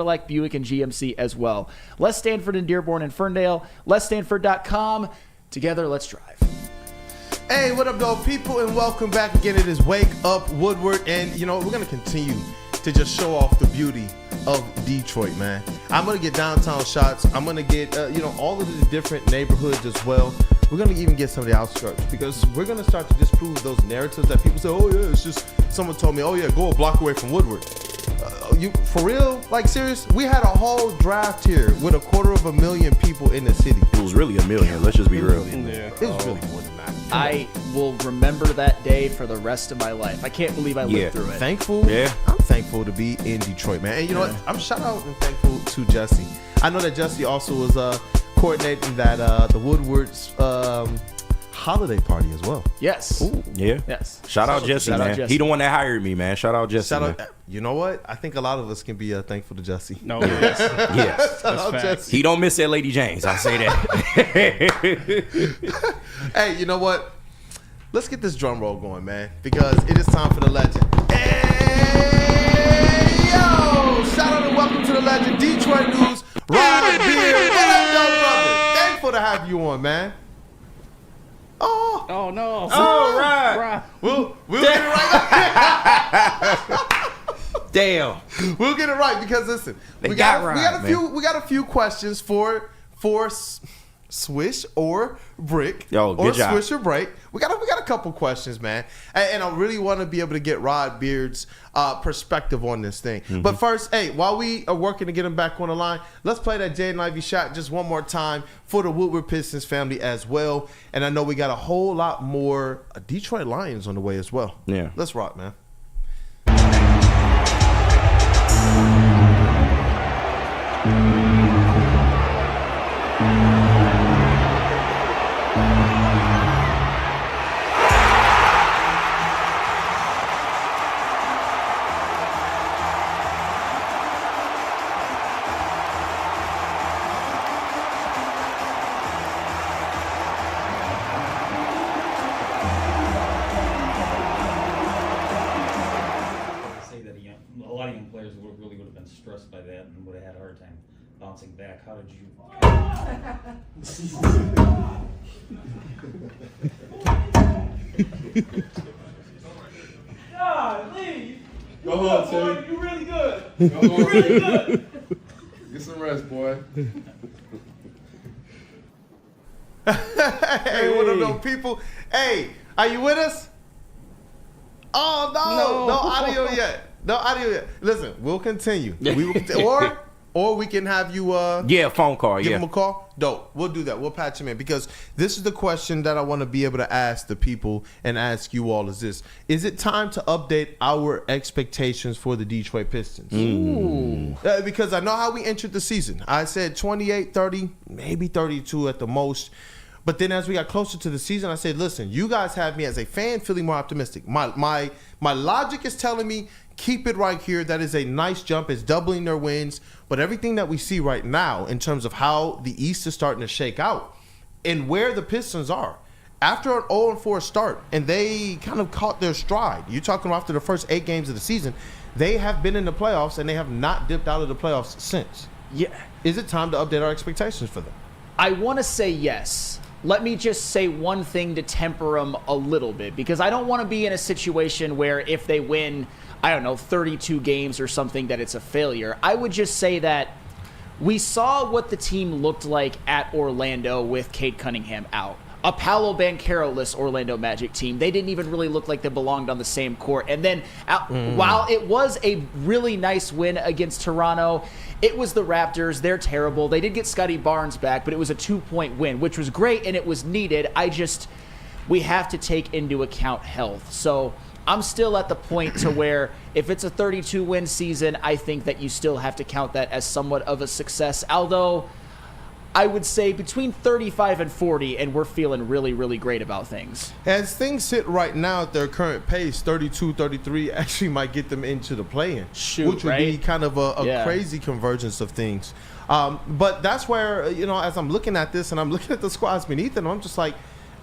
like Buick and GMC as well. Les Stanford in Dearborn and Ferndale. LesStanford.com. Together, let's drive. Hey, what up, though, people, and welcome back again. It is Wake Up Woodward, and we're gonna continue to just show off the beauty of Detroit, man. I'm gonna get downtown shots. I'm gonna get all of the different neighborhoods as well. We're gonna even get some of the outskirts because we're gonna start to disprove those narratives that people say, oh yeah, it's just someone told me, oh yeah, go a block away from Woodward. You for real? Like, serious? We had a whole draft here with 250,000 people in the city. It was really 1 million. Let's just be real. It was really more than that. I will remember that day for the rest of my life. I can't believe I lived through it. Thankful. Yeah. I'm thankful to be in Detroit, man. And you know what? I'm shout out and thankful to Jesse. I know that Jesse also was coordinating that the Woodward's holiday party as well. Yes. Ooh, yeah. Yes. Shout out Jesse, man. He the one that hired me, man. Shout out Jesse. Shout out. You know what? I think a lot of us can be thankful to Jesse. No. Yes. Yes. Shout out Jesse. He don't miss that Lady James. I say that. Hey, you know what? Let's get this drum roll going, man, because it is time for the legend. Hey, yo! Shout out and welcome to the legend. Detroit News. Rod Beard. What up, though, brother? Thankful to have you on, man. Oh no! All right. We'll get it right. Damn. We'll get it right because listen, we got a few questions for Swish or Brick, good job. Swish or Break. We got a couple questions, man, and I really want to be able to get Rod Beard's perspective on this thing. Mm-hmm. But first, hey, while we are working to get him back on the line, let's play that Jaden Ivey shot just one more time for the Woodward Pistons family as well. And I know we got a whole lot more Detroit Lions on the way as well. Yeah, let's rock, man. Stressed by that and would have had a hard time bouncing back. How did you? Golly! Go on, Tim. You really good. You really good. Get some rest, boy. Hey, what up, though, people? Hey, are you with us? Oh, no audio yet. No audio yet. Listen, we'll continue. We will or we can have you phone call. Give him a call. Dope. We'll do that. We'll patch him in because this is the question that I want to be able to ask the people and ask you all is this. Is it time to update our expectations for the Detroit Pistons? Ooh. Because I know how we entered the season. I said 28, 30, maybe 32 at the most. But then as we got closer to the season, I said, listen, you guys have me as a fan feeling more optimistic. My logic is telling me keep it right here. That is a nice jump. It's doubling their wins. But everything that we see right now in terms of how the East is starting to shake out and where the Pistons are, after an 0-4 start, and they kind of caught their stride. You're talking after the first 8 games of the season, they have been in the playoffs, and they have not dipped out of the playoffs since. Yeah. Is it time to update our expectations for them? I want to say yes. Let me just say one thing to temper them a little bit, because I don't want to be in a situation where if they win, 32 games or something, that it's a failure. I would just say that we saw what the team looked like at Orlando with Cade Cunningham out. A Paolo Banchero-less Orlando Magic team. They didn't even really look like they belonged on the same court. And then while it was a really nice win against Toronto, it was the Raptors. They're terrible. They did get Scotty Barnes back, but it was a 2-point win, which was great and it was needed. We have to take into account health. So I'm still at the point to where if it's a 32-win season, I think that you still have to count that as somewhat of a success. Although I would say between 35 and 40, and we're feeling really, really great about things. As things sit right now at their current pace, 32, 33 actually might get them into the play-in, which would be kind of a crazy convergence of things. But that's where, as I'm looking at this and I'm looking at the squads beneath it, I'm just like,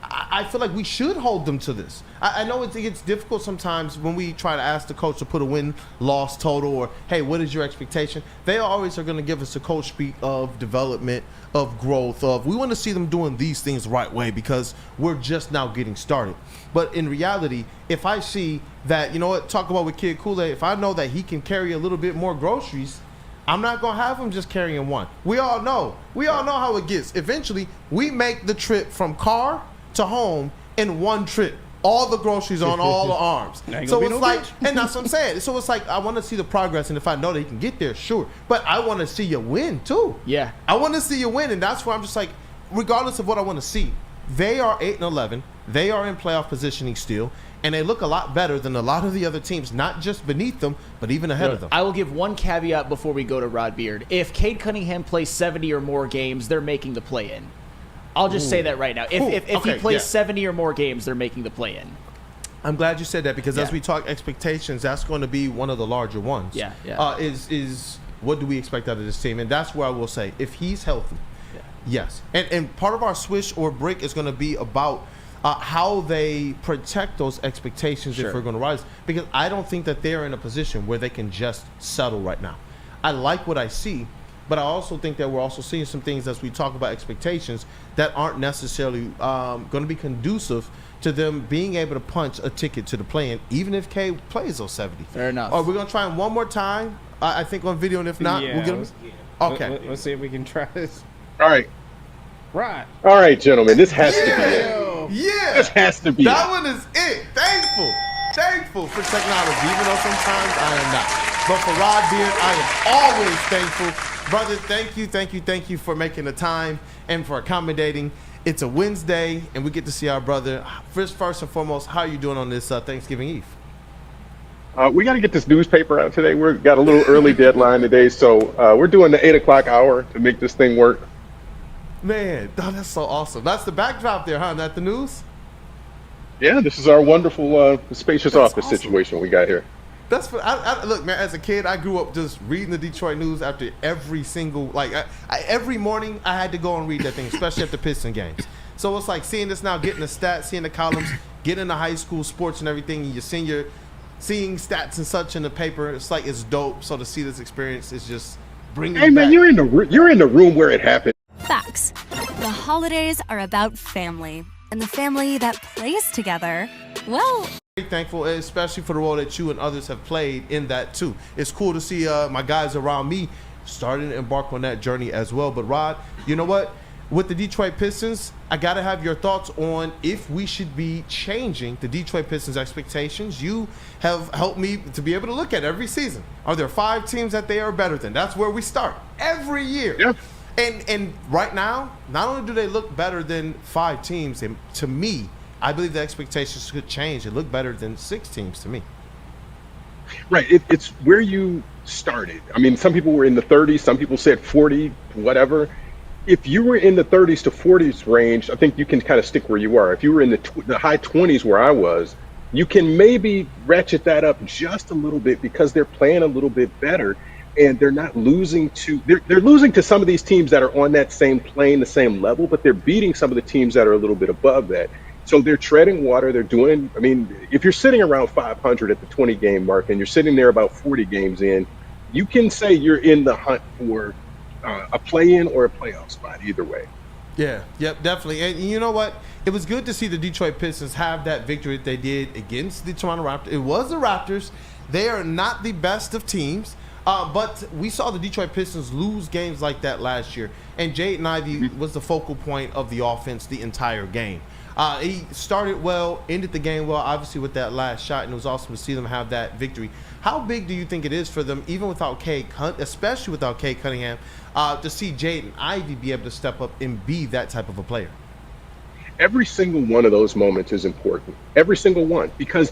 I feel like we should hold them to this. I know it gets difficult sometimes when we try to ask the coach to put a win-loss total or, hey, what is your expectation? They always are going to give us a coach speak of development, of growth, of we want to see them doing these things the right way because we're just now getting started. But in reality, if I see that, you know what, talk about with Kid Kool-Aid, if I know that he can carry a little bit more groceries, I'm not going to have him just carrying one. We all know how it gets. Eventually, we make the trip from car to home in one trip. All the groceries on all the arms. So it's like, and that's what I'm saying. So it's like, I want to see the progress, and if I know that he can get there, sure. But I want to see you win too. Yeah. I want to see you win, and that's where I'm just like, regardless of what I want to see, they are 8-11. They are in playoff positioning still, and they look a lot better than a lot of the other teams, not just beneath them, but even ahead of them. I will give one caveat before we go to Rod Beard. If Cade Cunningham plays 70 or more games, they're making the play-in. I'll just say that right now. If he plays 70 or more games, they're making the play-in. I'm glad you said that because as we talk expectations, that's going to be one of the larger ones. Yeah. Is what do we expect out of this team? And that's where I will say, if he's healthy, yes. And part of our swish or break is going to be about how they protect those expectations if we're going to rise. Because I don't think that they're in a position where they can just settle right now. I like what I see, but I also think that we're also seeing some things as we talk about expectations that aren't necessarily going to be conducive to them being able to punch a ticket to the play-in, even if K plays those 70. Fair enough. We're going to try them one more time, I think, on video, and if not, we'll get them. Okay. Let's see if we can try this. All right. Right. All right, gentlemen. This has to be it. Yeah. This has to be that it. one is it. Thankful for technology, even though sometimes I am not. But for Rod Beard, I am always thankful. Brother, thank you for making the time and for accommodating. It's a Wednesday, and we get to see our brother. First and foremost, how are you doing on this Thanksgiving Eve? We got to get this newspaper out today. We've got a little early deadline today, so we're doing the 8 o'clock hour to make this thing work. Man, that's so awesome. That's the backdrop there, huh? Not the news? Yeah, this is our wonderful, spacious office awesome. situation we got here. That's look, man. As a kid, I grew up just reading the Detroit news after every single every morning. I had to go and read that thing, especially at the Pistons games. So it's like seeing this now, getting the stats, seeing the columns, getting the high school sports and everything. And seeing stats and such in the paper. It's like it's dope. So to see this experience is just bringing. Hey man, back. you're in the room where it happened. Facts. The holidays are about family, and the family that plays together, well, Very thankful, especially for the role that you and others have played in that too. It's cool to see my guys around me starting to embark on that journey as well. But Rod, you know what? With the Detroit Pistons, I gotta have your thoughts on if we should be changing the Detroit Pistons expectations. You have helped me to be able to look at every season. Are there 5 teams that they are better than? That's where we start every year. Yeah. And right now, not only do they look better than 5 teams, and to me, I believe the expectations could change. They look better than 6 teams to me. Right. It's where you started. I mean, some people were in the 30s, some people said 40, whatever. If you were in the 30s to 40s range, I think you can kind of stick where you are. If you were in the high 20s where I was, you can maybe ratchet that up just a little bit because they're playing a little bit better. And they're not losing to they're losing to some of these teams that are on that same plane, the same level, but they're beating some of the teams that are a little bit above that. So they're treading water. They're doing, I mean, if you're sitting around 500 at the 20 game mark and you're sitting there about 40 games in, you can say you're in the hunt for a play-in or a playoff spot either way. Yeah, yep, definitely. And you know what? It was good to see the Detroit Pistons have that victory that they did against the Toronto Raptors. It was the Raptors. They are not the best of teams. But we saw the Detroit Pistons lose games like that last year. And Jaden Ivey was the focal point of the offense the entire game. He started well, ended the game well, obviously with that last shot, and it was awesome to see them have that victory. How big do you think it is for them, even without especially without Cade Cunningham, to see Jaden Ivey be able to step up and be that type of a player? Every single one of those moments is important. Every single one. Because,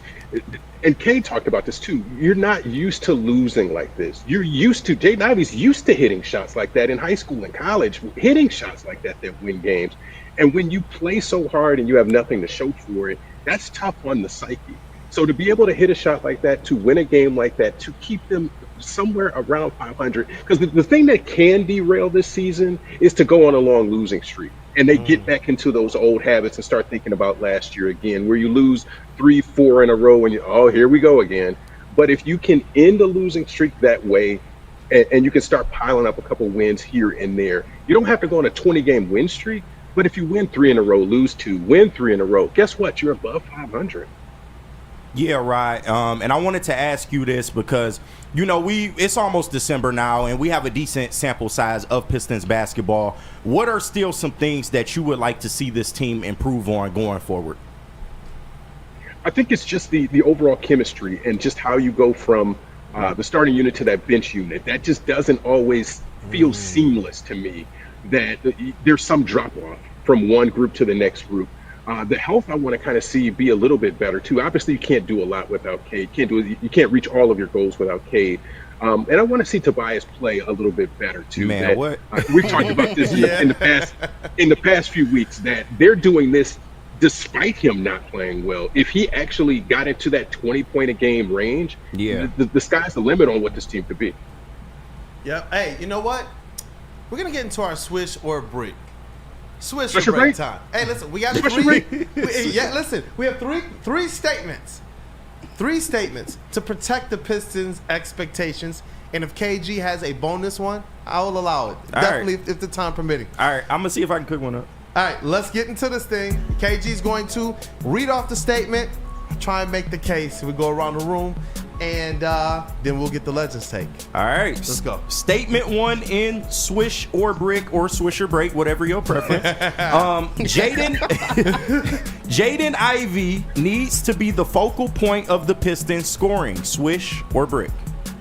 and Kay talked about this too, you're not used to losing like this. You're used to, Jaden Ivey's used to hitting shots like that in high school and college, hitting shots like that win games. And when you play so hard and you have nothing to show for it, that's tough on the psyche. So to be able to hit a shot like that, to win a game like that, to keep them somewhere around 500, because the thing that can derail this season is to go on a long losing streak. and they get back into those old habits and start thinking about last year again, where you lose 3-4 in a row and here we go again. But if you can end the losing streak that way, and you can start piling up a couple wins here and there, you don't have to go on a 20-game win streak. But if you win 3 in a row, lose 2, win 3 in a row, guess what? You're above 500. Yeah, right. And I wanted to ask you this because, it's almost December now, and we have a decent sample size of Pistons basketball. What are still some things that you would like to see this team improve on going forward? I think it's just the overall chemistry and just how you go from the starting unit to that bench unit. That just doesn't always feel seamless to me, that there's some drop-off from one group to the next group. The health I want to kind of see be a little bit better too. Obviously, you can't do a lot without Cade. You can't reach all of your goals without Cade. And I want to see Tobias play a little bit better too. Man, what? We've talked about this in the past few weeks, that they're doing this despite him not playing well. If he actually got into that 20-point a game range, the sky's the limit on what this team could be. Yep. Hey, you know what? We're gonna get into our swish or break. Swish Swish or or break break? time. Hey, listen, we got Swish or three. break? Listen, we have three statements. 3 statements to protect the Pistons' expectations. And if KG has a bonus one, I will allow it. All Definitely, right. if the time permitting. All right, I'm going to see if I can cook one up. All right, let's get into this thing. KG's going to read off the statement, try and make the case. We go around the room, and then we'll get the Legends take. All right. Let's go. Statement 1 in swish or brick or swish or break, whatever your preference. Jaden Ivey needs to be the focal point of the Pistons scoring. Swish or brick?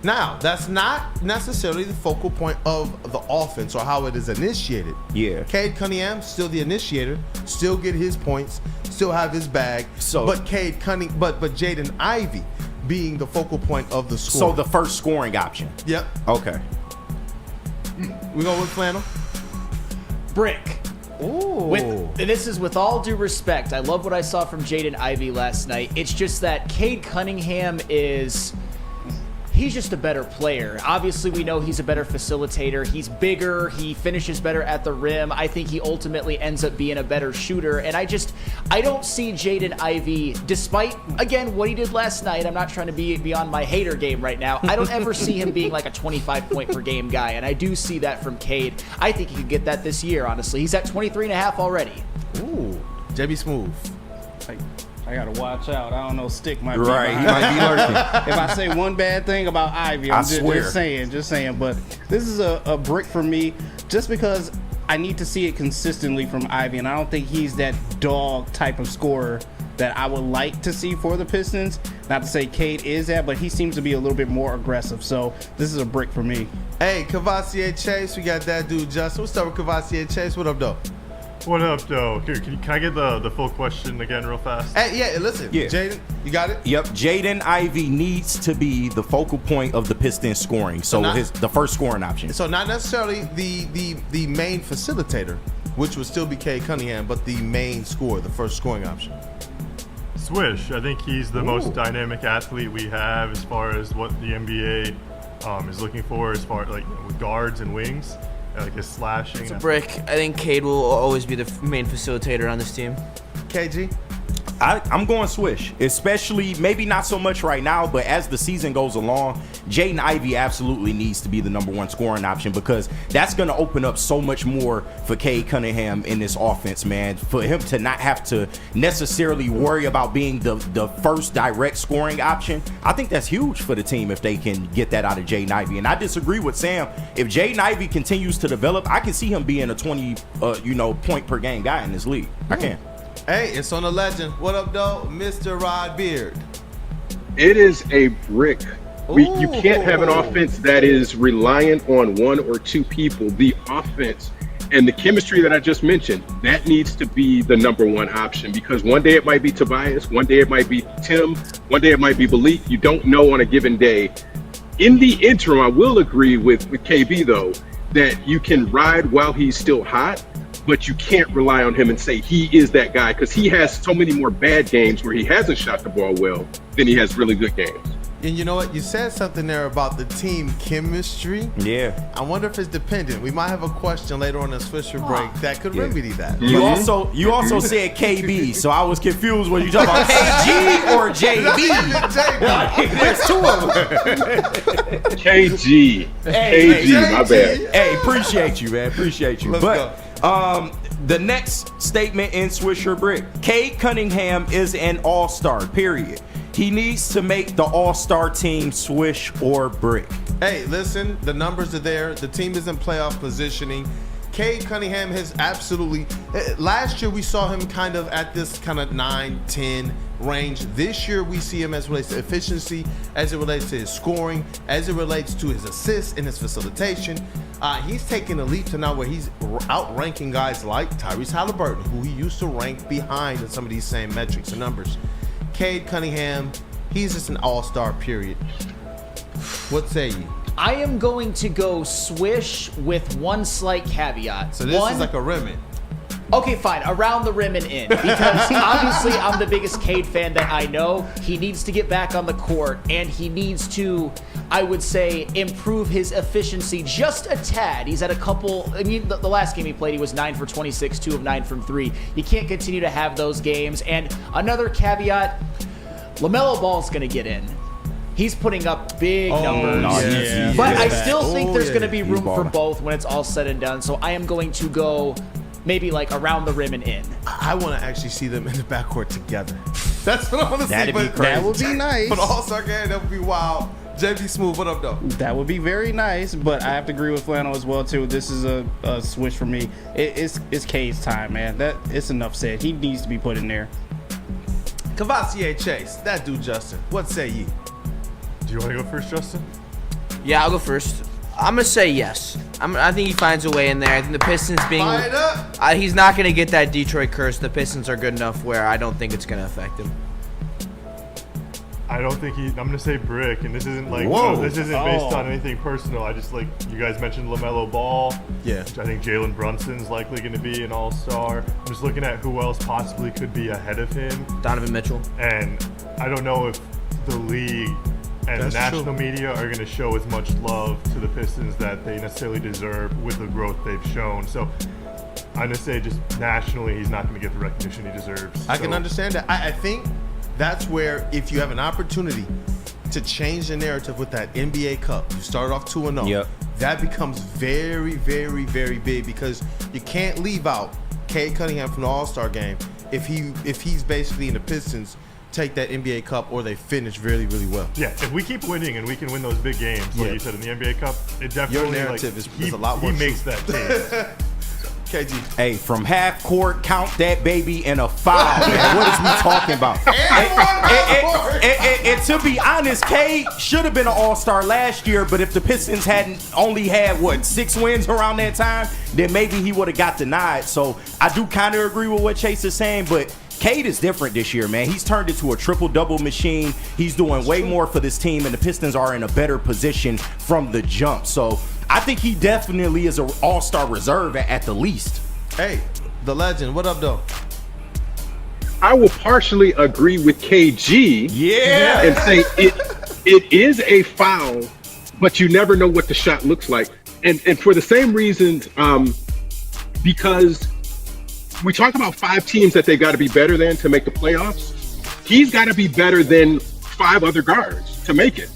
Now, that's not necessarily the focal point of the offense or how it is initiated. Yeah. Cade Cunningham, still the initiator, still get his points, still have his bag. So- but Jaden Ivey being the focal point of the score. So the first scoring option. Yep. Okay. We go with Flannel. Brick. Ooh. This is with all due respect. I love what I saw from Jaden Ivey last night. It's just that Cade Cunningham he's just a better player. Obviously, we know he's a better facilitator. He's bigger. He finishes better at the rim. I think he ultimately ends up being a better shooter. And I don't see Jaden Ivey, despite, again, what he did last night. I'm not trying to be on my hater game right now. I don't ever see him being like a 25-point-per-game guy. And I do see that from Cade. I think he could get that this year, honestly. He's at 23.5 already. Ooh. JB Smooth. I gotta watch out. I don't know. Stick might be Right, he behind. might be lurking. If I say one bad thing about Ivy, I I'm swear. just saying. But this is a brick for me, just because I need to see it consistently from Ivy, and I don't think he's that dog type of scorer that I would like to see for the Pistons. Not to say Cade is that, but he seems to be a little bit more aggressive. So this is a brick for me. Hey, Cavassier Chase. We got that dude, Justin. We'll start with Cavassier Chase. What up, though? What up, though? Here, can I get the full question again real fast? Hey, yeah, listen. Yeah. Jaden, you got it? Yep, Jaden Ivey needs to be the focal point of the Pistons scoring. So the first scoring option. So not necessarily the main facilitator, which would still be Cade Cunningham, but the main scorer, the first scoring option. Swish. I think he's the most dynamic athlete we have as far as what the NBA is looking for, as far like with guards and wings, like his slashing. It's a brick. I think Cade will always be the main facilitator on this team. KG? I'm going Swish, especially maybe not so much right now, but as the season goes along, Jaden Ivey absolutely needs to be the number one scoring option, because that's going to open up so much more for Cade Cunningham in this offense, man. For him to not have to necessarily worry about being the first direct scoring option, I think that's huge for the team if they can get that out of Jaden Ivey. And I disagree with Sam. If Jaden Ivey continues to develop, I can see him being a 20 point per game guy in this league. I can. Hey, it's on the legend. What up, though? Mr. Rod Beard. It is a brick. You can't have an offense that is reliant on one or two people. The offense and the chemistry that I just mentioned, that needs to be the number one option, because one day it might be Tobias, one day it might be Tim, one day it might be Malik. You don't know on a given day. In the interim, I will agree with KB, though, that you can ride while he's still hot, but you can't rely on him and say he is that guy, because he has so many more bad games where he hasn't shot the ball well than he has really good games. And you know what? You said something there about the team chemistry. Yeah. I wonder if it's dependent. We might have a question later on the Swisher break that could remedy that. You also said KB, so I was confused when you talking about KG or JB. There's two of them. KG. KG, my bad. Hey, appreciate you, man. Appreciate you. Let's go. The next statement in Swisher Brick. Cade Cunningham is an all-star, period. He needs to make the all-star team, Swish or Brick. Hey, listen, the numbers are there. The team is in playoff positioning. Cade Cunningham has absolutely... Last year, we saw him kind of at this kind of 9-10 range. This year, we see him as it relates to efficiency, as it relates to his scoring, as it relates to his assists and his facilitation. He's taking a leap to now where he's outranking guys like Tyrese Halliburton, who he used to rank behind in some of these same metrics and numbers. Cade Cunningham, he's just an all-star, period. What say you? I am going to go Swish with one slight caveat. So this is like a rim in. Okay, fine. Around the rim and in. Because obviously I'm the biggest Cade fan that I know. He needs to get back on the court, and he needs to, I would say, improve his efficiency just a tad. He's had a couple, I mean, the last game he played, he was 9 for 26, 2 of 9 from 3. You can't continue to have those games. And another caveat, LaMelo Ball's going to get in. He's putting up big numbers. But I still think there's going to be room for both when it's all said and done. So I am going to go maybe like around the rim and in. I want to actually see them in the backcourt together. That's what I want to see. That'd be crazy. That would be nice. For the All-Star game, that would be wild. JB Smooth, what up, though? That would be very nice, but I have to agree with Flannel as well, too. This is a switch for me. It's Cade's time, man. It's enough said. He needs to be put in there. Cavassier Chase, that dude Justin. What say ye? Do you want to go first, Justin? Yeah, I'll go first. I'm gonna say yes. I think he finds a way in there. I think the Pistons being, he's not gonna get that Detroit curse. The Pistons are good enough where I don't think it's gonna affect him. I don't think I'm gonna say Brick, and this isn't like this isn't based on anything personal. I just like you guys mentioned LaMelo Ball. Yeah. Which I think Jalen Brunson's likely gonna be an all-star. I'm just looking at who else possibly could be ahead of him. Donovan Mitchell. And I don't know if the league and the national media are going to show as much love to the Pistons that they necessarily deserve with the growth they've shown. So I'm going to say just nationally, he's not going to get the recognition he deserves. I can understand that. I think that's where if you have an opportunity to change the narrative with that NBA Cup, you start off 2-0. Yep. That becomes very, very, very big because you can't leave out Cade Cunningham from the All-Star game if he's basically in the Pistons take that NBA Cup or they finish really, really well. Yeah, if we keep winning and we can win those big games, like you said in the NBA Cup, it definitely your narrative is a lot more he makes that case. KG. Hey, from half court, count that baby in a foul, man. What is we talking about? And to be honest, Cade should have been an all-star last year, but if the Pistons hadn't only had, 6 wins around that time, then maybe he would have got denied. So I do kind of agree with what Chase is saying, but Cade is different this year, man. He's turned into a triple-double machine. He's doing way more for this team, and the Pistons are in a better position from the jump. So I think he definitely is an all-star reserve at the least. Hey, the legend. What up, though? I will partially agree with KG. Yeah. And say it is a foul, but you never know what the shot looks like. And for the same reasons, because we talk about 5 teams that they've got to be better than to make the playoffs. He's got to be better than 5 other guards to make it.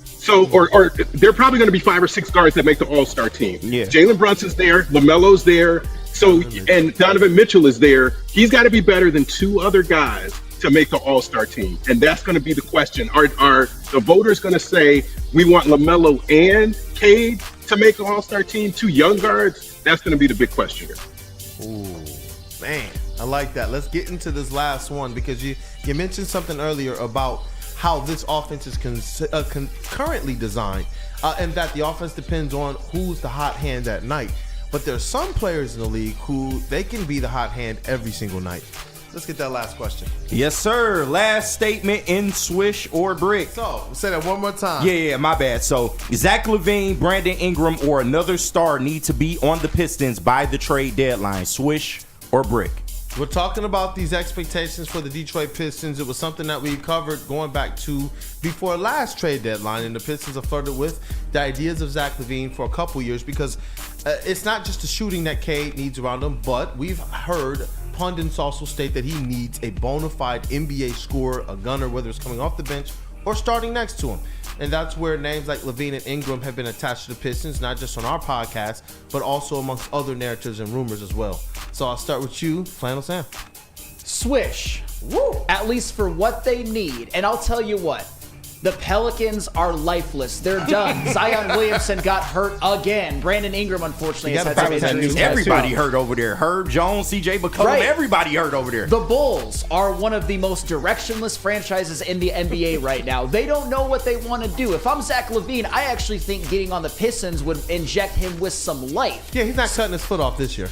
So, or they're probably going to be 5 or 6 guards that make the All-Star team. Yeah. Jalen Brunson's there, LaMelo's there. So, and Donovan Mitchell is there. He's got to be better than 2 other guys to make the All-Star team. And that's going to be the question. Are the voters going to say, we want LaMelo and Cade to make the All-Star team, 2 young guards? That's going to be the big question here. Ooh. Man, I like that. Let's get into this last one because you mentioned something earlier about how this offense is currently designed and that the offense depends on who's the hot hand that night. But there's some players in the league who they can be the hot hand every single night. Let's get that last question. Yes, sir. Last statement in Swish or Brick. So, say that one more time. Yeah, my bad. So, Zach LaVine, Brandon Ingram, or another star need to be on the Pistons by the trade deadline. Swish or Brick? We're talking about these expectations for the Detroit Pistons. It was something that we covered going back to before last trade deadline, and the Pistons have flirted with the ideas of Zach LaVine for a couple years because it's not just the shooting that Cade needs around him, but we've heard pundits also state that he needs a bona fide NBA scorer, a gunner, whether it's coming off the bench or starting next to him. And that's where names like LaVine and Ingram have been attached to the Pistons, not just on our podcast, but also amongst other narratives and rumors as well. So I'll start with you, Flannel Sam. Swish. Woo! At least for what they need. And I'll tell you what. The Pelicans are lifeless. They're done. Zion Williamson got hurt again. Brandon Ingram, unfortunately, has had some injuries. Everybody hurt over there. Herb Jones, CJ McCollum, Right. everybody hurt over there. The Bulls are one of the most directionless franchises in the NBA right now. They don't know what they want to do. If I'm Zach LaVine, I actually think getting on the Pistons would inject him with some life. Yeah, he's not cutting his foot off this year.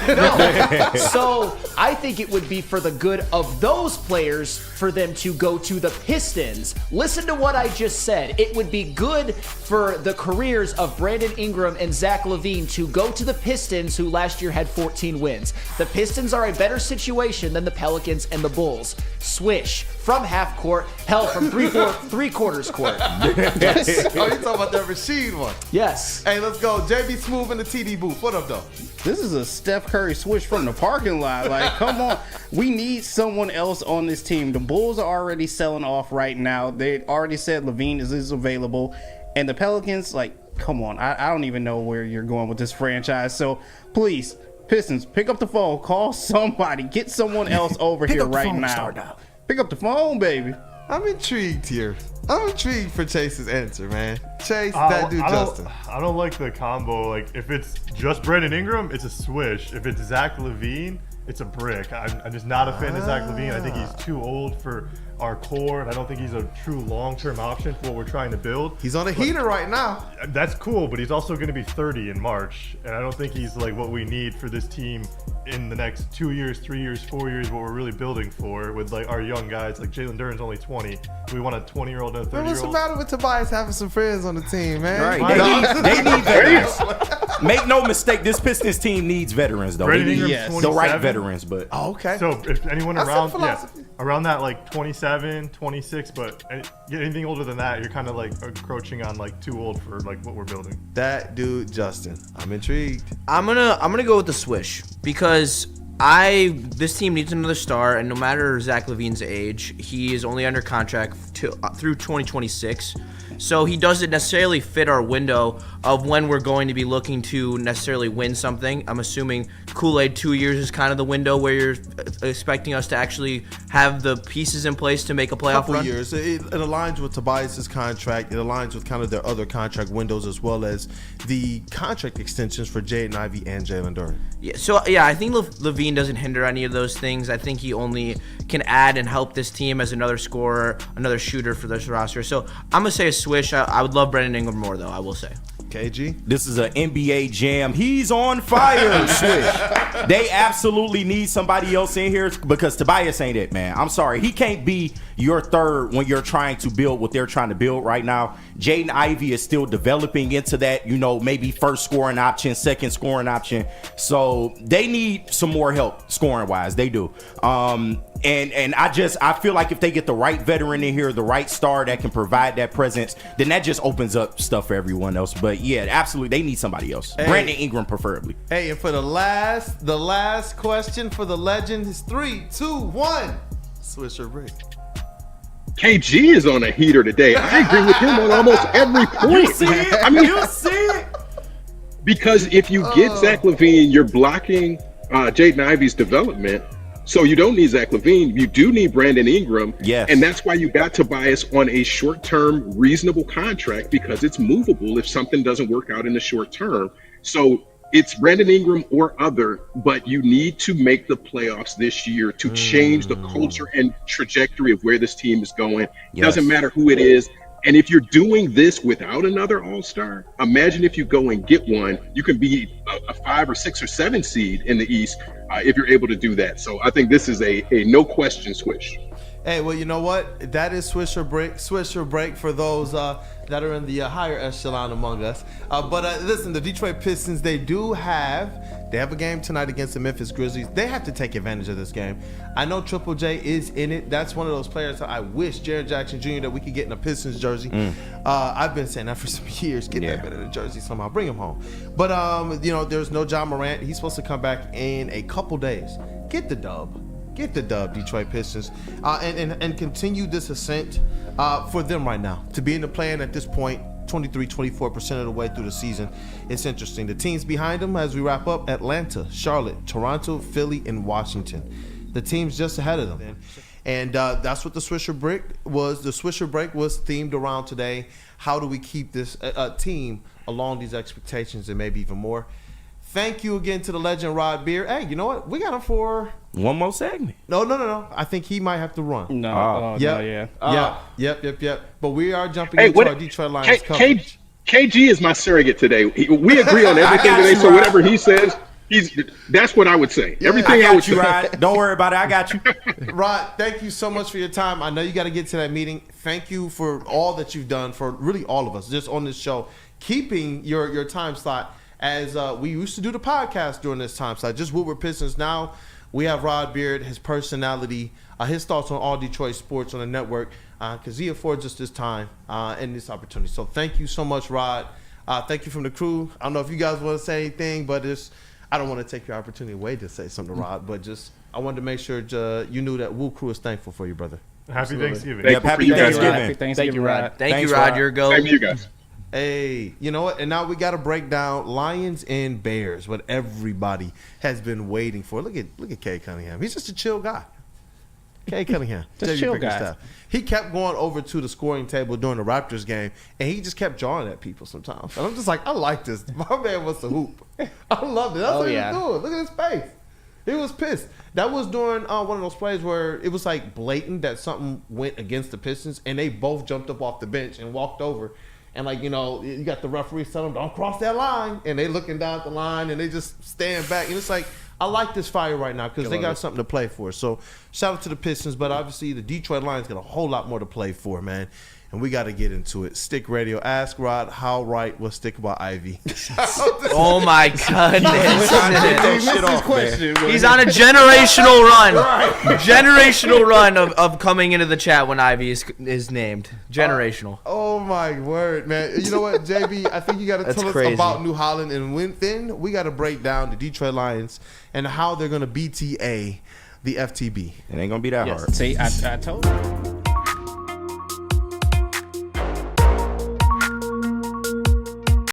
No. So I think it would be for the good of those players for them to go to the Pistons. Listen to what I just said. It would be good for the careers of Brandon Ingram and Zach LaVine to go to the Pistons, who last year had 14 wins. The Pistons are a better situation than the Pelicans and the Bulls. Swish from half court, hell, from three quarters court. Yes. Oh, you talking about that Rashid one? Yes. Hey, let's go. JB Smooth in the TD booth. What up, though? This is a Steph Curry swish from the parking lot. Like, come on. We need someone else on this team. The Bulls are already selling off right now. They already said LaVine is available. And the Pelicans, like, come on. I don't even know where you're going with this franchise. So, please, Pistons, pick up the phone. Call somebody. Get someone else over here right now. Pick up the phone, baby. I'm intrigued here. I'm intrigued for Chase's answer, man. Chase, that dude Justin. I don't like the combo. Like, if it's just Brandon Ingram, it's a swish. If it's Zach LaVine, it's a brick. I'm just not a fan of Zach LaVine. I think he's too old for our core, and I don't think he's a true long-term option for what we're trying to build. He's on a heater right now. That's cool, but he's also going to be 30 in March, and I don't think he's like what we need for this team in the next 2 years, 3 years, 4 years, what we're really building for with like our young guys. Like Jalen Duren's only 20. We want a 20-year-old and a 30-year-old. What's the matter with Tobias having some friends on the team, man? Right. They need veterans. Make no mistake, this Pistons team needs veterans, though. They need the right veterans, but okay. So if anyone around that like 27, 26, but anything older than that, you're kind of like encroaching on like too old for like what we're building. That dude Justin, I'm intrigued. I'm gonna go with the swish because this team needs another star, and no matter Zach LaVine's age, he is only under contract through 2026. So he doesn't necessarily fit our window of when we're going to be looking to necessarily win something. I'm assuming Kool-Aid 2 years is kind of the window where you're expecting us to actually have the pieces in place to make a playoff run. Years. It aligns with Tobias's contract. It aligns with kind of their other contract windows as well as the contract extensions for Jaden Ivey and Jalen Duren. Yeah, so I think LaVine doesn't hinder any of those things. I think he only can add and help this team as another scorer, another shooter for this roster. So I'm gonna say a swish. I would love Brandon Ingram more, though, I will say. KG? This is an NBA jam. He's on fire, Swish. They absolutely need somebody else in here because Tobias ain't it, man. I'm sorry. He can't be your third when you're trying to build what they're trying to build right now. Jaden Ivey is still developing into that, maybe first scoring option, second scoring option. So they need some more help scoring-wise. They do. And I feel like if they get the right veteran in here, the right star that can provide that presence, then that just opens up stuff for everyone else. But yeah, absolutely, they need somebody else. Hey. Brandon Ingram preferably. Hey, and for the last question for the legend is 3, 2, 1. Swish or break. KG is on a heater today. I agree with him on almost every point. You see it? You see it? Because if you get Zach LaVine, you're blocking Jaden Ivey's development. So you don't need Zach LaVine. You do need Brandon Ingram. Yes. And that's why you got Tobias on a short-term, reasonable contract because it's movable if something doesn't work out in the short term. So it's Brandon Ingram or other, but you need to make the playoffs this year to change the culture and trajectory of where this team is going. Yes. Doesn't matter who it is. And if you're doing this without another all-star, imagine if you go and get one, you can be a 5 or 6 or 7 seed in the East if you're able to do that. So I think this is a no question swish. Hey, well, you know what? That is Swish or Break. Swish or Break for those that are in the higher echelon among us. But listen, the Detroit Pistons, they have a game tonight against the Memphis Grizzlies. They have to take advantage of this game. I know Triple J is in it. That's one of those players that I wish, Jaren Jackson Jr., that we could get in a Pistons jersey. I've been saying that for some years. Get that man in a jersey somehow. Bring him home. But, there's no John Morant. He's supposed to come back in a couple days. Get the dub. Get the dub, Detroit Pistons, and continue this ascent for them right now. To be in the play-in at this point, 24% of the way through the season. It's interesting. The teams behind them as we wrap up: Atlanta, Charlotte, Toronto, Philly, and Washington. The teams just ahead of them. And that's what the Swisher Break was. The Swisher Break was themed around today. How do we keep this team along these expectations and maybe even more? Thank you again to the legend Rod Beard. Hey, you know what? We got him for one more segment. No. I think he might have to run. No. Yep. But we are jumping into our Detroit Lions coverage. KG is my surrogate today. We agree on everything today, so whatever he says, that's what I would say. Everything I would say. Rod. Don't worry about it. I got you. Rod, thank you so much for your time. I know you got to get to that meeting. Thank you for all that you've done for really all of us just on this show, keeping your time slot. As we used to do the podcast during this time slot, just Woodward Pistons. Now we have Rod Beard, his personality, his thoughts on all Detroit sports on the network, because he affords us this time and this opportunity. So thank you so much, Rod. Thank you from the crew. I don't know if you guys want to say anything, but I don't want to take your opportunity away to say something to Rod, but I wanted to make sure you knew that Woo Crew is thankful for you, brother. Happy Thanksgiving. Happy Thanksgiving. Thank you, Rod. Thank you, Rod. You're a goat. Thank you, guys. Hey, you know what? And now we got to break down Lions and Bears, what everybody has been waiting for. Look at Kay Cunningham. He's just a chill guy. Kay Cunningham. Just chill guy. He kept going over to the scoring table during the Raptors game, and he just kept jawing at people sometimes. And I'm just like, I like this. My man wants to hoop. I loved it. That's what he was doing. Look at his face. He was pissed. That was during one of those plays where it was like blatant that something went against the Pistons, and they both jumped up off the bench and walked over. And you got the referees telling them, don't cross that line. And they looking down at the line, and they just stand back. And it's like, I like this fire right now because they got something to play for. So shout out to the Pistons, but obviously the Detroit Lions got a whole lot more to play for, man. And we got to get into it. Stick Radio. Ask Rod how right was Stick about Ivy. Oh my goodness! He's on a generational run. Generational run of coming into the chat when Ivy is named. Generational. Oh my word, man! You know what, JB? I think you got to tell us about New Holland, and then we got to break down the Detroit Lions and how they're going to BTA the FTB. It ain't gonna be that hard. See, I told you.